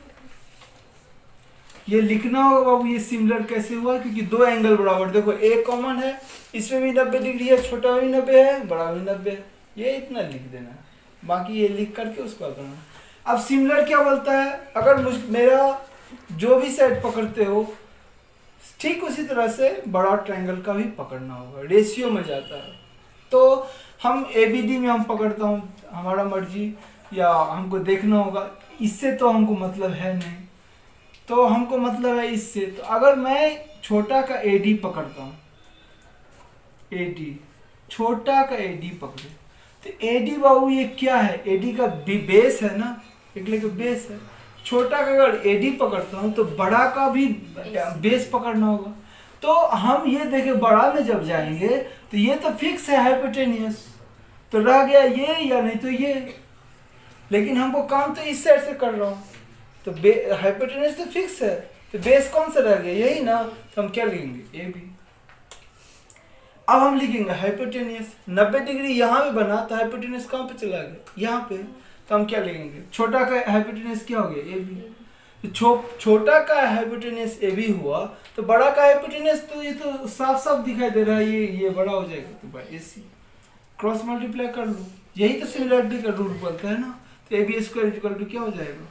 ये लिखना होगा बाबू, ये सिमिलर कैसे हुआ, क्योंकि दो एंगल बराबर, देखो ए कॉमन है, इसमें भी 90 डिग्री है, छोटा भी 90 है, बड़ा भी 90 है, ये इतना लिख देना है, बाकी ये लिख करके उसको करना। अब सिमिलर क्या बोलता है, अगर मेरा जो भी साइड पकड़ते हो ठीक उसी तरह से बड़ा ट्रायंगल का भी पकड़ना होगा, रेशियो में जाता है। तो हम एबीडी में हम पकड़ता हूँ, हमारा मर्जी, या हमको देखना होगा, इससे तो हमको मतलब है नहीं, तो हमको मतलब है इससे। तो अगर मैं छोटा का एडी पकड़ता हूँ, एडी छोटा का एडी पकड़े, तो एडी बाबू ये क्या है, एडी का बेस है ना, एक लेके बेस है। छोटा का अगर एडी पकड़ता हूँ तो बड़ा का भी बेस पकड़ना होगा। तो हम ये देखे बड़ा में जब जाएंगे तो ये तो फिक्स है हाइपोटेनियस, तो रह गया ये या नहीं तो ये, लेकिन हमको काम तो इस साइड से कर रहा हूँ, तो हाइपोटेनियस तो फिक्स है, तो बेस कौन सा रह गया, यही ना। तो हम क्या लिखेंगे, ए बी। अब हम लिखेंगे हाइपोटेनियस, 90 डिग्री यहाँ पे बना तो हाइपोटेनियस कहाँ पे चला गया, यहाँ पे। तो हम क्या लिखेंगे, छोटा का हाइपोटेनियस क्या हो गया, ए बी। तो छोटा का हाइपोटेनियस ए बी हुआ, तो बड़ा का हाइपोटेनियस तो ये तो साफ साफ दिखाई दे रहा है, ये बड़ा हो जाएगा, तो by A C cross multiply कर लो, यही तो सिमिलरिटी का रूल बोलता है ना। तो A B square equal to क्या हो जाएगा,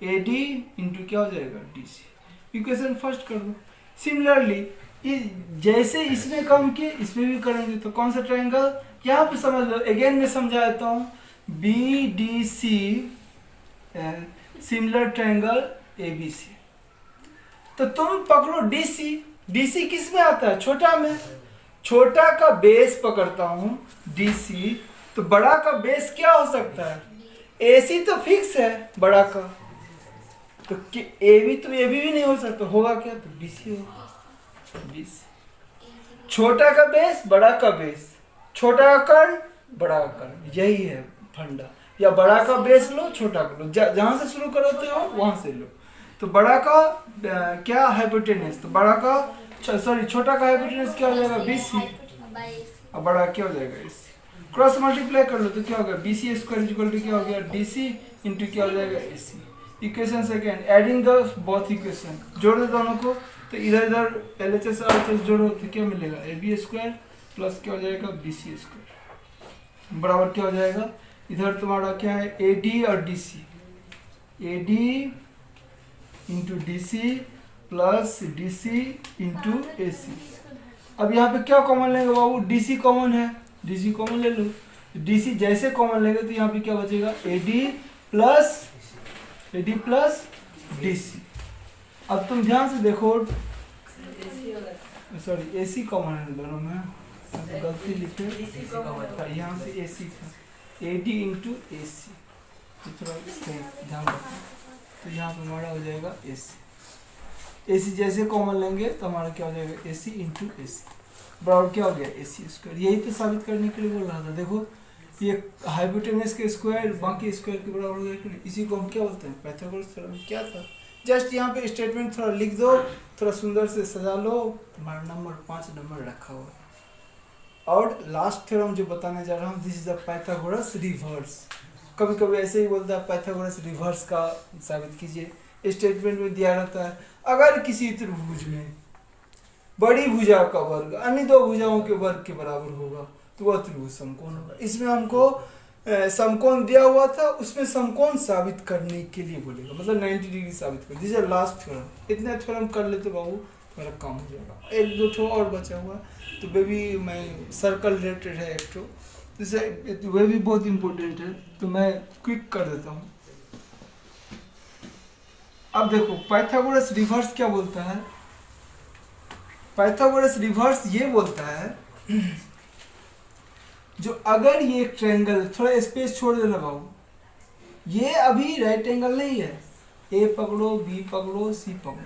ए डी इंटू क्या हो जाएगा, डी सी। इक्वेशन फर्स्ट कर लो। सिमिलरली जैसे इसमें काम किए इसमें भी करेंगे, तो कौन सा ट्रायंगल, यहाँ पे समझ लो, अगेन मैं समझा देता हूँ, B D C similar triangle A B C. तो तुम पकड़ो डी सी, डी सी किस में आता है, छोटा में, छोटा का बेस पकड़ता हूँ डी सी, तो बड़ा का बेस क्या हो सकता है, ए सी तो फिक्स है बड़ा का, तो ए बी तो ए भी नहीं हो सकता, होगा क्या, तो बी सी होगा, बी सी। छोटा का बेस बड़ा का बेस, छोटा का कर्ण बड़ा का कर्ण, यही है फंडा। या बड़ा का बेस लो, छोटा का लो, जहां से शुरू करते हो वहां से लो। तो बड़ा का क्या हाइपोटेनस, तो बड़ा का सॉरी छोटा का हाइपोटेनस क्या हो जाएगा, बी सी, और बड़ा क्या हो जाएगा, एस सी। क्रॉस मल्टीप्लाई कर लो तो क्या होगा, B C square equal to क्या हो गया, डी सी इंटू क्या हो जाएगा, A C. Equation second, adding the both equation, जोड़ दो दोनों को, तो इधर इधर LHS RHS जोड़ो तो क्या मिलेगा, ए बी स्क्वायर प्लस क्या हो जाएगा, बी सी स्क्वायर बराबर क्या हो जाएगा, इधर तुम्हारा क्या है, ए डी और D C, A D into D C plus D C into A C. अब यहाँ पे क्या कॉमन लेंगे बाबू, डी सी कॉमन है, डी सी कॉमन ले लो, डी सी जैसे कॉमन लेंगे तो यहाँ पे क्या बचेगा, A D plus D C. अब तुम ध्यान से देखो, सॉरी ए सी कॉमन है दोनों में, गलती लिखे, यहाँ से ए सी था, ए डी इंटू ए सी, थोड़ा ध्यान रखना। तो यहाँ पे हमारा हो जाएगा ए सी, ए सी जैसे कॉमन लेंगे तो हमारा क्या हो जाएगा, A C into A C बराबर क्या हो गया, ए सी स्क्वायर। यही तो साबित करने के लिए बोल रहा था, देखो ये हाइपोटेनस के स्क्वायर बाकी स्क्वायर के बराबर हो गया कि नहीं। इसी को हम क्या बोलते हैं, पाइथागोरस थ्योरम। क्या था, जस्ट यहाँ पे स्टेटमेंट थोड़ा लिख दो, थोड़ा सुंदर से सजा लो, तुम्हारा नंबर 5 नंबर रखा हुआ है। और लास्ट थ्योरम जो बताने जा रहा हूँ, this is the Pythagoras reverse. कभी कभी ऐसे ही बोलता है पाइथागोरस रिवर्स का साबित कीजिए। स्टेटमेंट में दिया रहता है अगर किसी त्रिभुज में बड़ी भुजा का वर्ग अन्य दो भुजाओं के वर्ग के बराबर होगा तो वह त्रिभुज समकोण होगा। इसमें हमको समकोण दिया हुआ था, उसमें समकोण साबित करने के लिए बोलेगा, मतलब 90 डिग्री साबित कर। This is last theorem. इतने थ्योरम कर लेते बाबू, मेरा काम हो जाएगा। एक दो ठो और बचा हुआ तो बेबी मैं सर्कल रिलेटेड है एक ठो, जैसे वह भी बहुत इंपॉर्टेंट है, तो मैं क्विक कर देता हूँ। अब देखो पाइथागोरस रिवर्स क्या बोलता है। पाइथागोरस रिवर्स ये बोलता है जो अगर ये एक ट्रायंगल, थोड़ा स्पेस छोड़ देना बाबू, ये अभी राइट एंगल नहीं है, ए पकड़ो, बी पकड़ो, सी पकड़ो,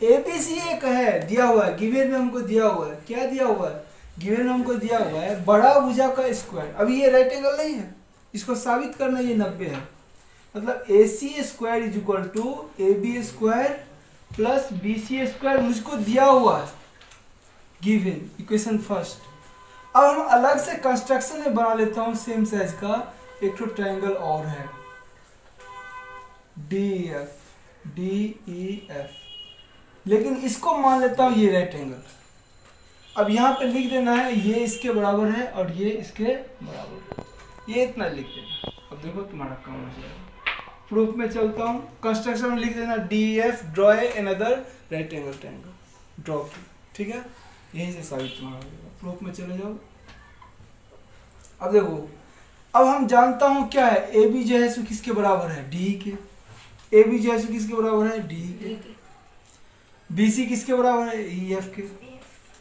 ए बी सी एक है, दिया हुआ है, गिवन में हमको दिया हुआ है। क्या दिया हुआ है? गिवन में हमको दिया हुआ है बड़ा भुजा का स्क्वायर। अभी ये राइट एंगल नहीं है, इसको साबित करना ये 90 है, मतलब A C square is equal to A B square plus B C square मुझको दिया हुआ है गिवन, इक्वेशन फर्स्ट। अब हम अलग से कंस्ट्रक्शन में बना लेता हूँ सेम साइज का एक तो ट्रायंगल और है, डी ई एफ, लेकिन इसको मान लेता हूँ ये राइट एंगल। अब यहाँ पे लिख देना है ये इसके बराबर है और ये इसके बराबर है, ये इतना लिख देना। अब देखो तुम्हारा काम हो जाएगा। प्रूफ में चलता हूँ, कंस्ट्रक्शन में लिख देना D F draw another right angle triangle, draw की, ठीक है, यहीं से साबित तुम्हारा हो जाएगा। प्रूफ में चले जाओ। अब देखो, अब हम जानता हूँ क्या है, ए बी जो है सो किसके बराबर है, डी के, ए बी जो है सो किसके बराबर है, डी के, बी सी किसके बराबर है, ई एफ के।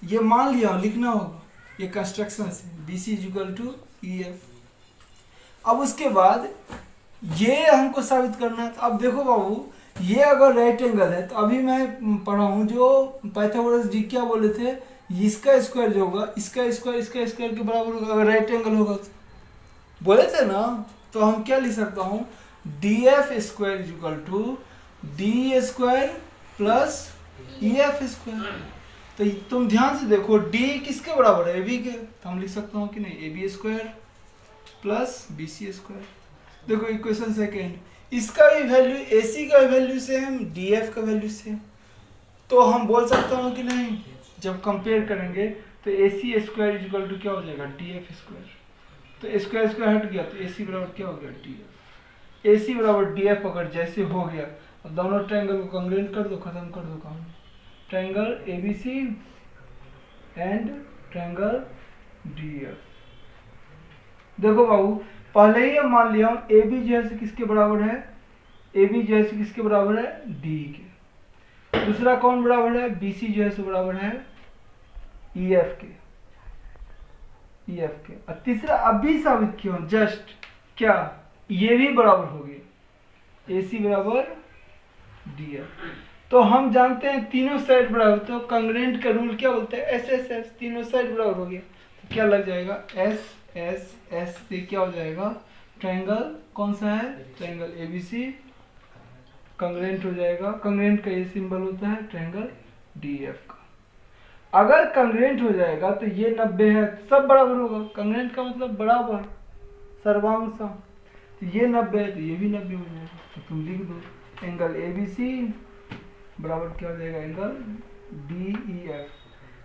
ये मान लिया, लिखना होगा ये कंस्ट्रक्शन से, B C is equal to E F. अब उसके बाद ये हमको साबित करना है। तो अब देखो बाबू, ये अगर राइट एंगल है तो अभी मैं पढ़ा हूँ जो पाइथागोरस जी क्या बोले थे, इसका स्क्वायर जो होगा इसका स्क्वायर के बराबर होगा अगर राइट एंगल होगा तो बोले थे ना। तो हम क्या लिख सकता हूँ, D F square is equal to D square plus E F square. तो तुम ध्यान से देखो, डी किसके बराबर है, ए बी के, तो हम लिख सकता हूँ कि नहीं, A B square plus B C square. देखो इक्वेशन सेकेंड, इसका भी वैल्यू ए सी का वैल्यू सेम, डी एफ का वैल्यू सेम, तो हम बोल सकता हूँ कि नहीं, जब कंपेयर करेंगे तो ए C square is equal to क्या हो जाएगा, डी एफ स्क्वायर। तो स्क्वायर स्क्वायर हट गया तो ए सी बराबर क्या हो गया, डी एफ। ए सी बराबर डी एफ अगर जैसे हो गया, अब दोनों ट्रायंगल को कंग्रेंट कर दो, खत्म कर दो काम। Triangle A B C and triangle D F. देखो बाबू, पहले ही हम मान लिया हूँ ए बी जो है किसके बराबर है, ए बी जो है किसके बराबर है, डी के। दूसरा कौन बराबर है, बी सी जो है बराबर है ई एफ के, और तीसरा अभी साबित किया हूँ जस्ट, क्या, ये भी बराबर हो गया, ए सी बराबर डी एफ। तो हम जानते हैं तीनों साइड बराबर, तो कंग्रेंट का रूल क्या बोलते हैं, एस एस एस, तीनों साइड बराबर हो गया। तो क्या लग जाएगा, एस एस एस से क्या हो जाएगा, ट्रायंगल कौन सा है, ट्रायंगल एबीसी कंग्रेंट हो जाएगा। कंग्रेंट का ये सिंबल होता है ट्रायंगल डीएफ का। अगर कंग्रेंट हो जाएगा तो ये 90 है, सब बराबर होगा, कंग्रेंट का मतलब बराबर, सर्वांग सम। तो ये 90 है तो ये भी 90 हो जाएगा। तो तुम लिख दो एंगल एबीसी बराबर क्या हो जाएगा, एंगल डीईएफ।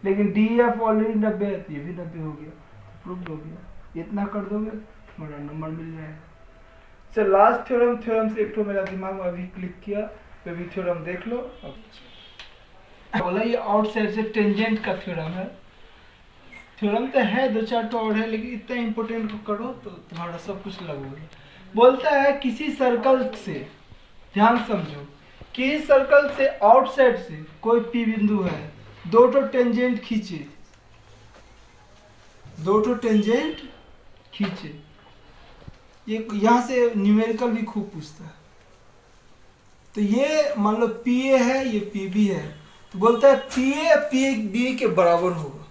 लेकिन डीईएफ ऑलरेडी 90 है तो ये भी 90 हो गया, प्रूफ हो गया। इतना कर दोगे तुम्हारा नंबर मिल जाएगा। चल लास्ट थ्योरम से एक तो मेरा दिमाग में अभी क्लिक किया, वे भी थ्योरम देख लो। बोला ये आउटसाइड से टेंजेंट का थ्योरम है। थ्योरम तो है 2-4 तो और है, लेकिन इतना इंपॉर्टेंट को करो तो तुम्हारा सब कुछ लगो। बोलता है किसी सर्कल से, ध्यान समझो, किसी सर्कल से आउटसाइड से कोई पी बिंदु है, 2 टेंजेंट खींचे, 2 टेंजेंट खींचे। ये यहाँ से न्यूमेरिकल भी खूब पूछता है। तो ये मान लो पी ए है, ये पी बी है, तो बोलता है पी ए पी बी के बराबर होगा,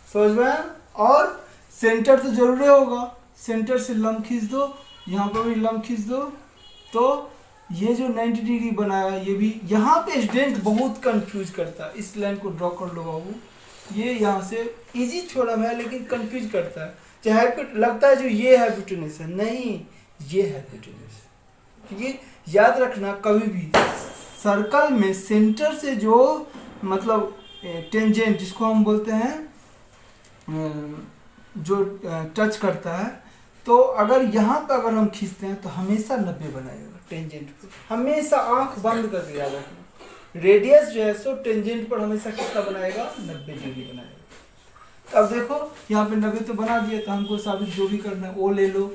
समझ में। और सेंटर तो जरूरी होगा, सेंटर से लंब खींच दो, यहाँ पर भी लंब खींच दो, तो ये जो 90 डिग्री बनाया ये भी, यहाँ पे स्टूडेंट बहुत कंफ्यूज करता है। इस लाइन को ड्रॉ कर लो बाबू, ये यहाँ से इजी थ्योरम है लेकिन कंफ्यूज करता है। चाहे लगता है जो ये हाइपोटेन्यूस है, नहीं ये हाइपोटेन्यूस है। ठीक है, याद रखना कभी भी सर्कल में सेंटर से जो मतलब टेंजेंट जिसको हम बोलते हैं जो टच करता है, तो अगर यहाँ पे अगर हम खींचते हैं तो हमेशा 90 बनाएगा टेंजेंट पर, हमेशा आंख बंद करके याद रखना। रेडियस जो है सो टेंजेंट पर हमेशा कितना बनाएगा, 90 डिग्री बनाएगा। तो अब देखो यहाँ पे 90 तो बना दिया, तो हमको साबित जो भी करना है वो ले लो।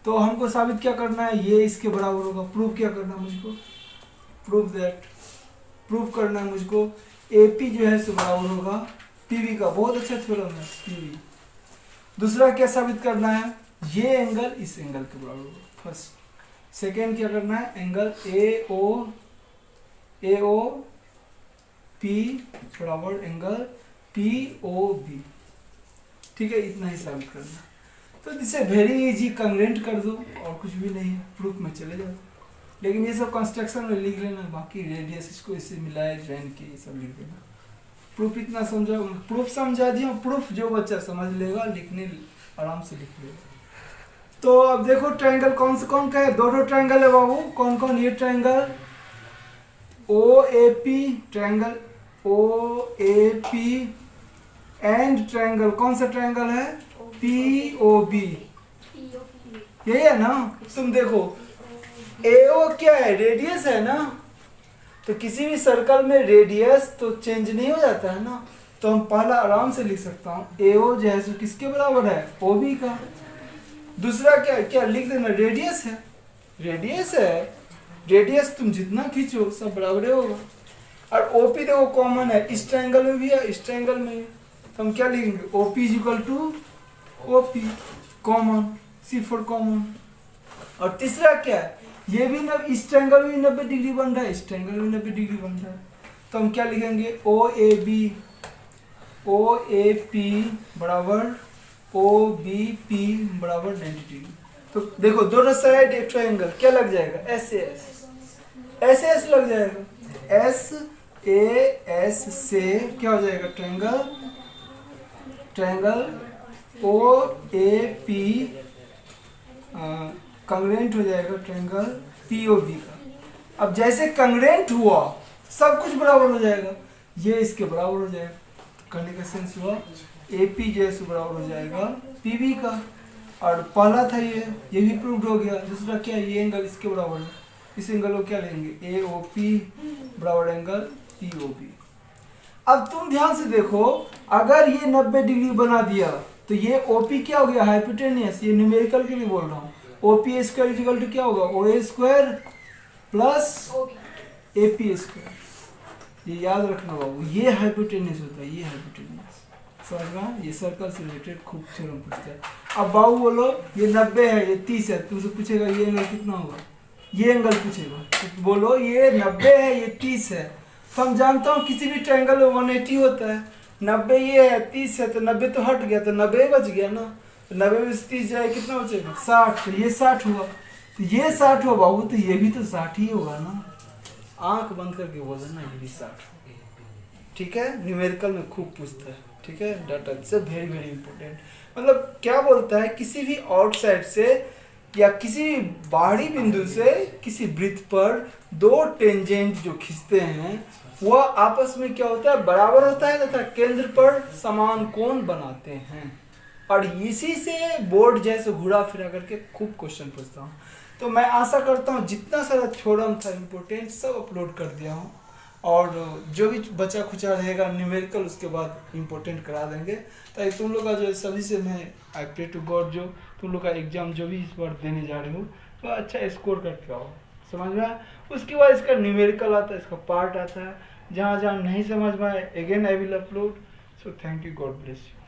तो हमको साबित क्या करना है, ये इसके बराबर होगा। प्रूव क्या करना है मुझको, प्रूव करना है मुझको AP जो है सो बराबर होगा PB का। बहुत अच्छा थ्योरम है PB। दूसरा क्या साबित करना है, ये एंगल इस एंगल के बराबर होगा फर्स्ट। सेकेंड क्या करना है, एंगल AOP बराबर एंगल POB। ठीक है, इतना ही साबित करना। तो इसे वेरी इजी कंग्रेंट कर दो और कुछ भी नहीं है, प्रूफ में चले जाओ। लेकिन ये सब कंस्ट्रक्शन में लिख लेना, बाकी रेडियस इसको इससे मिलाए जॉइन के ये सब लिख देना। प्रूफ इतना समझा, प्रूफ समझा दिया। प्रूफ जो बच्चा समझ लेगा लिखने आराम से लिख लेगा। तो अब देखो ट्रायंगल कौन से कौन का है, दो ट्रायंगल है बाबू। कौन कौन, ये triangle OAP, triangle OAP and triangle कौन सा ट्रायंगल है, POB। यही है ना। तुम देखो AO क्या है, रेडियस है ना। तो किसी भी सर्कल में रेडियस तो चेंज नहीं हो जाता है ना। तो हम पहला आराम से लिख सकता हूँ AO जो है सो किसके बराबर है, OB का। दूसरा क्या क्या लिख देना, रेडियस है। रेडियस तुम जितना खींचो सब बराबर होगा। और OP देखो कॉमन है, इस ट्रायंगल में भी है इस ट्रायंगल में है। तो हम क्या लिखेंगे, OP equal to OP, common, C for common. और तीसरा क्या है, ये भी इस ट्रायंगल में 90 डिग्री बन रहा है, इस ट्रायंगल में 90 डिग्री बन रहा है। तो हम क्या लिखेंगे, OAP बराबर OBP बराबर 90 डिग्री। तो देखो दोनों साइड एक ट्रायंगल क्या लग जाएगा, SAS लग जाएगा। SAS से क्या हो जाएगा, ट्रायंगल OAP कंग्रेंट हो जाएगा ट्रायंगल POB का। अब जैसे कंग्रेंट हुआ सब कुछ बराबर हो जाएगा, ये इसके बराबर हो जाएगा। तो कहने का सेंस हुआ AP जैसे बराबर हो जाएगा PB का। और पहला था ये भी प्रूव्ड हो गया। दूसरा क्या, ये एंगल इसके बराबर है, इस एंगल को क्या लेंगे, AOP बराबर एंगल POB। अब तुम ध्यान से देखो, अगर ये 90 डिग्री बना दिया तो ये OP क्या हो गया, हाइपोटेनियस। ये न्यूमेरिकल के लिए बोल रहा हूँ। OP स्क्वायर इक्वल टू क्या होगा, OA square plus AP square. ये याद रखना बाबू, ये हाइपोटेनियस होता है, ये हाइपोटेनियस। समझ में, ये सर्कल से रिलेटेड खूब थ्योरम पूछता है। अब बाबू बोलो ये 90 है, ये 30 है, तुमसे पूछेगा ये एंगल कितना होगा, ये एंगल पूछेगा। तो बोलो ये 90 है, ये 30 है। तो हम जानता हूँ किसी भी ट्रायंगल में 180 होता है। 90 ये है, 30 है, तो 90 तो हट गया, तो 90 बच गया ना। तो 90 में से 30 जाए कितना बचेगा, 60। तो ये 60 हुआ, तो ये 60 हुआ बाबू, तो ये भी तो 60 ही होगा ना। आंख बंद करके बोल ना, ये भी 60। ठीक है, न्यूमेरिकल में खूब पूछता है। ठीक है, डाटा से वेरी वेरी इंपॉर्टेंट। मतलब क्या बोलता है, किसी भी आउटसाइड से या किसी बाहरी बिंदु से किसी वृत्त पर दो टेंजेंट जो खींचते हैं वह आपस में क्या होता है, बराबर होता है तथा केंद्र पर समान कोण बनाते हैं। और इसी से बोर्ड जैसे घुरा फिरा करके खूब क्वेश्चन पूछता हूँ। तो मैं आशा करता हूँ जितना सारा थ्योरम था इम्पोर्टेंट सब अपलोड कर दिया हूँ, और जो भी बचा खुचा रहेगा न्यूमेरिकल उसके बाद इम्पोर्टेंट करा देंगे, ताकि तुम लोग का जो सभी से मैं आई प्रे टू गॉड जो तुम लोग का एग्जाम जो भी इस बार देने जा रहे हो तो अच्छा स्कोर करके आओ। समझ में आया। उसके बाद इसका न्यूमेरिकल आता है, इसका पार्ट आता है। जहाँ जहाँ नहीं समझ में आए again I will upload. So thank you, God bless you.